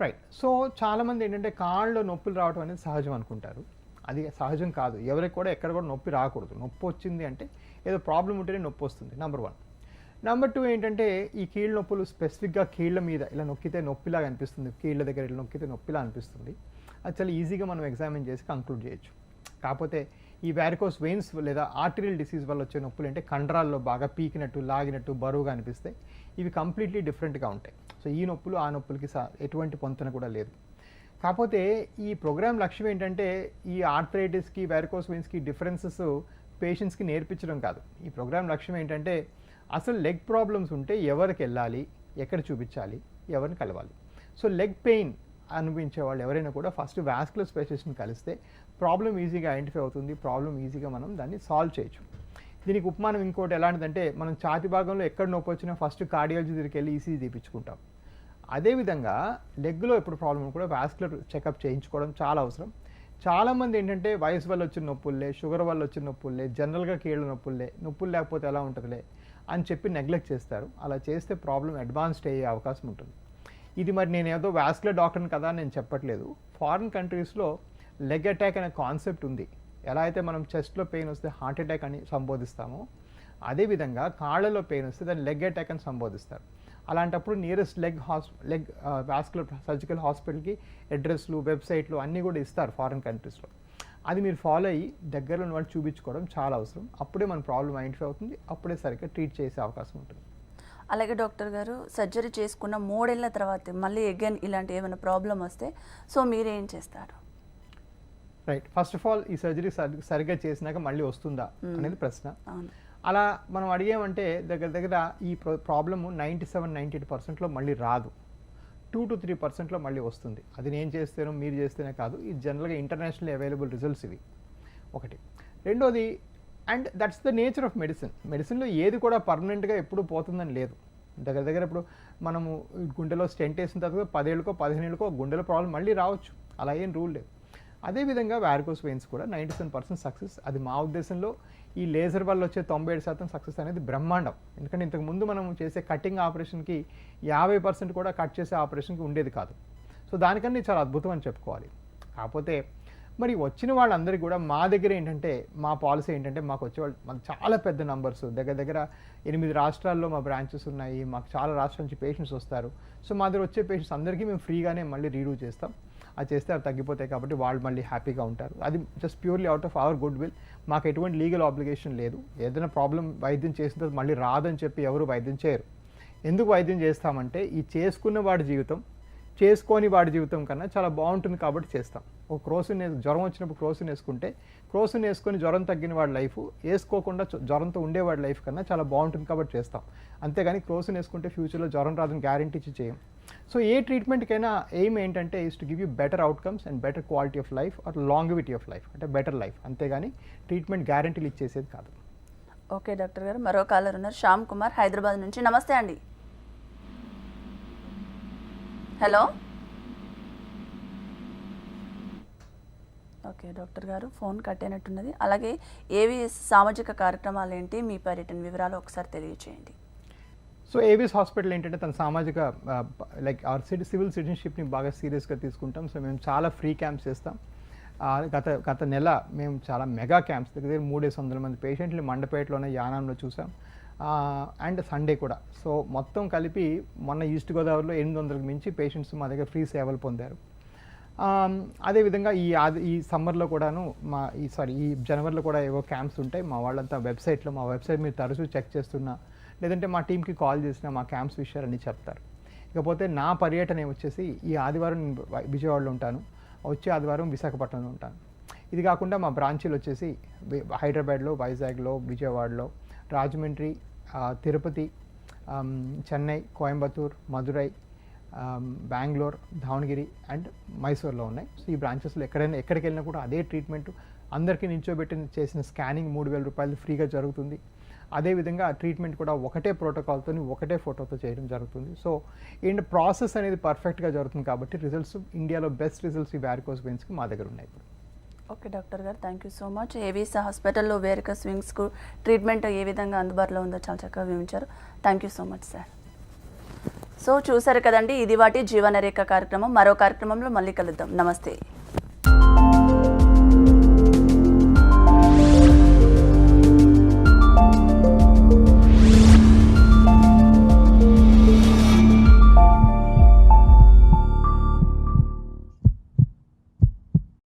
రైట్. సో చాలామంది ఏంటంటే కాళ్ళలో నొప్పులు రావడం అనేది సహజం అనుకుంటారు. అది సహజం కాదు. ఎవరికి కూడా ఎక్కడ కూడా నొప్పి రాకూడదు. నొప్పి వచ్చింది అంటే ఏదో ప్రాబ్లం ఉంటేనే నొప్పి వస్తుంది, నెంబర్ 1. నెంబర్ 2 ఏంటంటే ఈ కీళ్ళ నొప్పులు స్పెసిఫిక్గా కీళ్ళ మీద ఇలా నొక్కితే నొప్పిలాగా అనిపిస్తుంది, కీళ్ళ దగ్గర ఇలా నొక్కితే నొప్పిలా అనిపిస్తుంది. అది చాలా ఈజీగా మనం ఎగ్జామిన్ చేసి కంక్లూడ్ చేయొచ్చు. కాకపోతే ఈ వారికోస్ వెయిన్స్ లేదా ఆర్టరియల్ డిసీజ్ వల్ల వచ్చే నొప్పులు అంటే కండరాల్లో బాగా పీకినట్టు, లాగినట్టు, బరువుగా అనిపిస్తాయి. ఇవి కంప్లీట్లీ డిఫరెంట్గా ఉంటాయి. సో ఈ నొప్పులు ఆ నొప్పులకి ఎటువంటి పొంతన కూడా లేదు. కాకపోతే ఈ ప్రోగ్రామ్ లక్ష్యం ఏంటంటే ఈ ఆర్థరైటిస్కి, వారికోస్ వెయిన్స్కి డిఫరెన్సెస్ పేషెంట్స్కి నేర్పించడం కాదు. ఈ ప్రోగ్రామ్ లక్ష్యం ఏంటంటే అసలు లెగ్ ప్రాబ్లమ్స్ ఉంటే ఎవరికి వెళ్ళాలి, ఎక్కడ చూపించాలి, ఎవరిని కలవాలి. సో లెగ్ పెయిన్ అనిపించే వాళ్ళు ఎవరైనా కూడా ఫస్ట్ వాస్కులర్ స్పెషలిస్ట్ని కలిస్తే ప్రాబ్లం ఈజీగా ఐడెంటిఫై అవుతుంది. ప్రాబ్లం ఈజీగా మనం దాన్ని సాల్వ్ చేయొచ్చు. దీనికి ఉపమానం ఇంకోటి ఎలాంటిదంటే మనం ఛాతి భాగంలో ఎక్కడ నొప్పి వచ్చినా ఫస్ట్ కార్డియాలజీ దగ్గరికి వెళ్ళి ఈసీజీ తీపించుకుంటాం. అదేవిధంగా లెగ్లో ఎప్పుడు ప్రాబ్లం కూడా వాస్కులర్ చెకప్ చేయించుకోవడం చాలా అవసరం. చాలామంది ఏంటంటే వయసు వల్ల వచ్చిన నొప్పులే, షుగర్ వల్ల వచ్చిన నొప్పులే, జనరల్గా కీళ్ళ నొప్పులు లేకపోతే ఎలా ఉంటుందిలే అని చెప్పి నెగ్లెక్ట్ చేస్తారు. అలా చేస్తే ప్రాబ్లం అడ్వాన్స్డ్ అయ్యే అవకాశం ఉంటుంది. ఇది మరి నేను ఏదో వాస్కులర్ డాక్టర్ని కదా నేను చెప్పట్లేదు. ఫారిన్ కంట్రీస్లో లెగ్ అటాక్ అనే కాన్సెప్ట్ ఉంది. ఎలా అయితే మనం చెస్ట్లో పెయిన్ వస్తే హార్ట్ అటాక్ అని సంబోధిస్తామో, అదేవిధంగా కాళ్ళలో పెయిన్ వస్తే దాన్ని లెగ్ అటాక్ అని సంబోధిస్తారు. అలాంటప్పుడు నియరెస్ట్ లెగ్ వాస్కులర్ సర్జికల్ హాస్పిటల్కి అడ్రస్లు, వెబ్సైట్లు అన్నీ కూడా ఇస్తారు ఫారిన్ కంట్రీస్లో. అది మీరు ఫాలో అయ్యి దగ్గరలో ఉన్న వాళ్ళు చూపించుకోవడం చాలా అవసరం. అప్పుడే మన ప్రాబ్లం ఐడెంటిఫై అవుతుంది, అప్పుడే సరిగ్గా ట్రీట్ చేసే అవకాశం ఉంటుంది. అలాగే డాక్టర్ గారు, సర్జరీ చేసుకున్న 3 ఏళ్ల తర్వాత మళ్ళీ అగైన్ ఇలాంటి ఏమైనా ప్రాబ్లం వస్తే సో మీరేం చేస్తారు? రైట్. ఫస్ట్ ఆఫ్ ఆల్ ఈ సర్జరీ సరిగ్గా చేసినాక మళ్ళీ వస్తుందా అనేది ప్రశ్న. అవును. అలా మనం అడిగామంటే దగ్గర ఈ ప్రాబ్లము 97-98%లో మళ్ళీ రాదు. 2 to 3%లో మళ్ళీ వస్తుంది. అది నేను చేస్తేనో మీరు చేస్తేనే కాదు, ఇది జనరల్గా ఇంటర్నేషనల్లీ అవైలబుల్ రిజల్ట్స్ ఇవి. ఒకటి. రెండోది, and that's the nature of medicine. మెడిసిన్లో ఏది కూడా పర్మనెంట్గా ఎప్పుడు పోతుందని లేదు. దగ్గర దగ్గర ఇప్పుడు మనము గుండెలో స్టెంట్ వేసిన తర్వాత 10 ఏళ్ళకో 15 ఏళ్ళకో గుండెలో ప్రాబ్లం మళ్ళీ రావచ్చు, అలా ఏం రూల్ లేదు. అదేవిధంగా వారికోస్ వెయిన్స్ కూడా 97% సక్సెస్. అది మా ఉద్దేశంలో ఈ లేజర్ వల్ల వచ్చే 97% సక్సెస్ అనేది బ్రహ్మాండం. ఎందుకంటే ఇంతకుముందు మనం చేసే కటింగ్ ఆపరేషన్కి 50% కూడా కట్ చేసే ఆపరేషన్కి ఉండేది కాదు. సో దానికన్నా చాలా అద్భుతం అని చెప్పుకోవాలి. కాకపోతే మరి వచ్చిన వాళ్ళందరికీ కూడా మా దగ్గర ఏంటంటే, మా పాలసీ ఏంటంటే, మాకు వచ్చేవాళ్ళు మాకు చాలా పెద్ద నంబర్స్, దగ్గర దగ్గర 8 రాష్ట్రాల్లో మా బ్రాంచెస్ ఉన్నాయి, మాకు చాలా రాష్ట్రాల నుంచి పేషెంట్స్ వస్తారు. సో మా దగ్గర వచ్చే పేషెంట్స్ అందరికీ మేము ఫ్రీగానే మళ్ళీ రీడూ చేస్తాం. అది చేస్తే అవి తగ్గిపోతాయి కాబట్టి వాళ్ళు మళ్ళీ హ్యాపీగా ఉంటారు. అది just purely out of our good will. మాకు ఎటువంటి లీగల్ ఆబ్లిగేషన్ లేదు. ఏదైనా ప్రాబ్లం వైద్యం చేసిన తర్వాత మళ్ళీ రాదని చెప్పి ఎవరు వైద్యం చేయరు. ఎందుకు వైద్యం చేస్తామంటే, ఈ చేసుకున్న వాడి జీవితం చేసుకోని వాడి జీవితం కన్నా చాలా బాగుంటుంది కాబట్టి చేస్తాం. ఒక క్రోసిన్ జ్వరం వచ్చినప్పుడు క్రోసిన్ వేసుకుంటే, క్రోసిన్ వేసుకొని జ్వరం తగ్గిన వాడి లైఫ్ వేసుకోకుండా జ్వరంతో ఉండేవాడి లైఫ్ కన్నా చాలా బాగుంటుంది కాబట్టి చేస్తాం. అంతేగాని క్రోసిన్ వేసుకుంటే ఫ్యూచర్లో జ్వరం రాదని గ్యారంటీ ఇచ్చి చేయం. సో ఏ ట్రీట్మెంట్కైనా ఎయిమ్ ఏంటంటే is to give you better outcomes and better quality of life or longevity of life, అంటే బెటర్ లైఫ్. అంతేగాని ట్రీట్మెంట్ గ్యారంటీలు ఇచ్చేసేది కాదు. ఓకే డాక్టర్ గారు, మరో కాలర్ ఉన్నారు, శ్యామ్ కుమార్ హైదరాబాద్ నుంచి. నమస్తే అండి. హలో. ఓకే డాక్టర్ గారు, ఫోన్ కట్ అయినట్టున్నది. అలాగే ఏవి సామాజిక కార్యక్రమాలు ఏంటి, మీ పర్యటన వివరాలు ఒకసారి తెలియచేయండి. సో ఏవిఎస్ హాస్పిటల్ ఏంటంటే తన సామాజిక లైక్ అవర్ సివిల్ సిటిజన్షిప్ని బాగా సీరియస్గా తీసుకుంటాం. సో మేము చాలా ఫ్రీ క్యాంప్స్ చేస్తాం. గత నెల మేము చాలా మెగా క్యాంప్స్ దగ్గర 300 మంది పేషెంట్లు మండపేటలోనే యానాంలో చూసాం, అండ్ సండే కూడా. సో మొత్తం కలిపి మొన్న ఈస్ట్ గోదావరిలో 800కి మించి పేషెంట్స్ మా దగ్గర ఫ్రీ సేవలు పొందారు. అదేవిధంగా ఈ సమ్మర్లో కూడాను ఈ జనవరిలో కూడా ఏవో క్యాంప్స్ ఉంటాయి. మా వాళ్ళంతా మా వెబ్సైట్ మీరు తరచూ చెక్ చేస్తున్నా, లేదంటే మా టీంకి కాల్ చేసినా మా క్యాంప్స్ విషయాలన్నీ చెప్తారు. ఇకపోతే నా పర్యటన వచ్చేసి ఈ ఆదివారం విజయవాడలో ఉంటాను, వచ్చే ఆదివారం విశాఖపట్నంలో ఉంటాను. ఇది కాకుండా మా బ్రాంచీలు వచ్చేసి హైదరాబాద్లో, వైజాగ్లో, విజయవాడలో, రాజమండ్రి, తిరుపతి, చెన్నై, కోయంబత్తూర్, మదురై, బెంగళూరు, దావణగిరి అండ్ మైసూర్లో ఉన్నాయి. సో ఈ బ్రాంచెస్లో ఎక్కడికి వెళ్ళినా కూడా అదే ట్రీట్మెంట్. అందరికీ నిల్చోబెట్టి చేసిన స్కానింగ్ 3000 రూపాయలు ఫ్రీగా జరుగుతుంది. అదేవిధంగా ట్రీట్మెంట్ కూడా ఒకటే ప్రోటోకాల్తో ఒకటే ఫోటోతో చేయడం జరుగుతుంది. సో ఏంటి ప్రాసెస్ అనేది పర్ఫెక్ట్గా జరుగుతుంది కాబట్టి రిజల్ట్స్ ఇండియాలో బెస్ట్ రిజల్ట్స్ ఈ వారికోస్ వెయిన్స్కి మా దగ్గర ఉన్నాయి. ఓకే డాక్టర్ గారు, thank you so much. AVS హాస్పిటల్లో వారికోస్ వెయిన్స్కు ట్రీట్మెంట్ ఏ విధంగా అందుబాటులో ఉందో చాలా చక్కగా వివరించారు. Thank you so much sir. So చూసారు కదండి, ఇది వాటి జీవనరేఖ కార్యక్రమం. మరో కార్యక్రమంలో మళ్ళీ కలుద్దాం. నమస్తే.